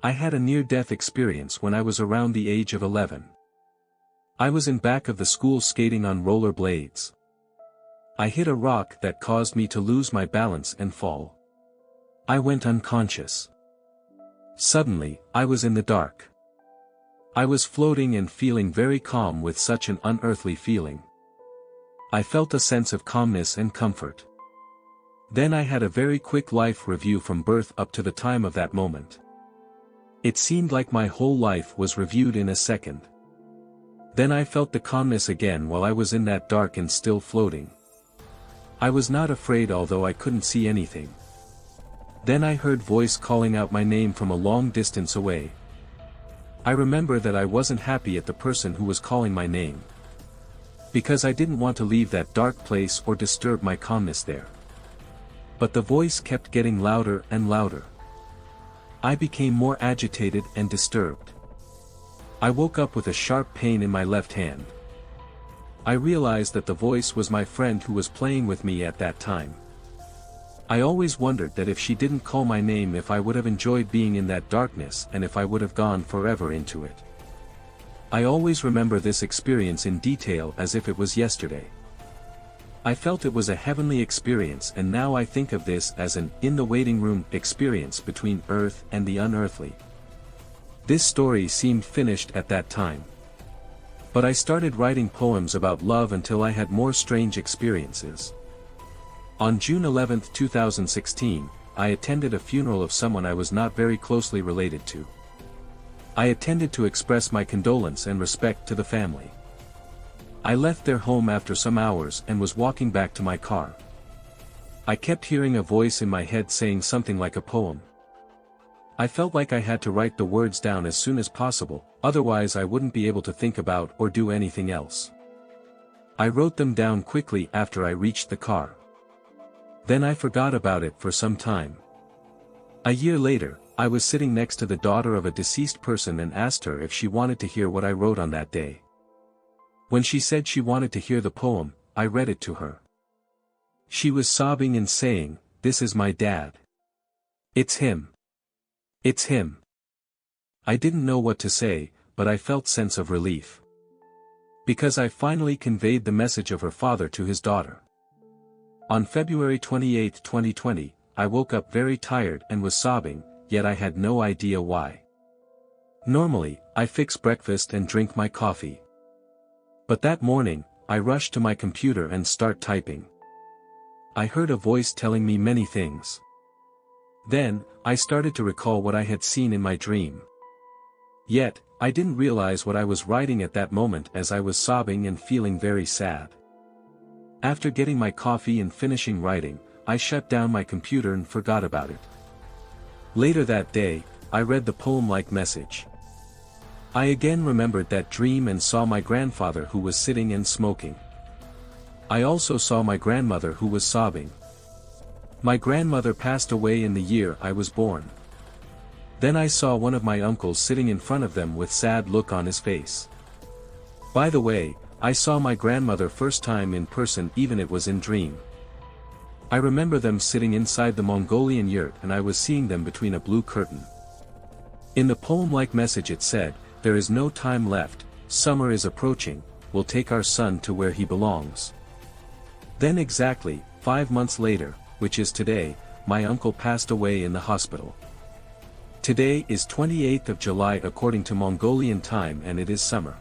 I had a near-death experience when I was around the age of 11. I was in back of the school skating on roller blades. I hit a rock that caused me to lose my balance and fall. I went unconscious. Suddenly, I was in the dark. I was floating and feeling very calm with such an unearthly feeling. I felt a sense of calmness and comfort. Then I had a very quick life review from birth up to the time of that moment. It seemed like my whole life was reviewed in a second. Then I felt the calmness again while I was in that dark and still floating. I was not afraid although I couldn't see anything. Then I heard voice calling out my name from a long distance away. I remember that I wasn't happy at the person who was calling my name, because I didn't want to leave that dark place or disturb my calmness there. But the voice kept getting louder and louder. I became more agitated and disturbed. I woke up with a sharp pain in my left hand. I realized that the voice was my friend who was playing with me at that time. I always wondered that if she didn't call my name, if I would have enjoyed being in that darkness and if I would have gone forever into it. I always remember this experience in detail as if it was yesterday. I felt it was a heavenly experience, and now I think of this as an in the waiting room experience between earth and the unearthly. This story seemed finished at that time. But I started writing poems about love until I had more strange experiences. On June 11, 2016, I attended a funeral of someone I was not very closely related to. I attended to express my condolence and respect to the family. I left their home after some hours and was walking back to my car. I kept hearing a voice in my head saying something like a poem. I felt like I had to write the words down as soon as possible, otherwise I wouldn't be able to think about or do anything else. I wrote them down quickly after I reached the car. Then I forgot about it for some time. A year later, I was sitting next to the daughter of a deceased person and asked her if she wanted to hear what I wrote on that day. When she said she wanted to hear the poem, I read it to her. She was sobbing and saying, "This is my dad. It's him. It's him." I didn't know what to say, but I felt sense of relief. Because I finally conveyed the message of her father to his daughter. On February 28, 2020, I woke up very tired and was sobbing, yet I had no idea why. Normally, I fix breakfast and drink my coffee. But that morning, I rushed to my computer and start typing. I heard a voice telling me many things. Then, I started to recall what I had seen in my dream. Yet, I didn't realize what I was writing at that moment as I was sobbing and feeling very sad. After getting my coffee and finishing writing, I shut down my computer and forgot about it. Later that day, I read the poem-like message. I again remembered that dream and saw my grandfather who was sitting and smoking. I also saw my grandmother who was sobbing. My grandmother passed away in the year I was born. Then I saw one of my uncles sitting in front of them with sad look on his face. By the way, I saw my grandmother first time in person, even it was in dream. I remember them sitting inside the Mongolian yurt and I was seeing them between a blue curtain. In the poem-like message it said, "There is no time left, summer is approaching, we'll take our son to where he belongs." Then exactly, 5 months later, which is today, my uncle passed away in the hospital. Today is 28th of July according to Mongolian time and it is summer.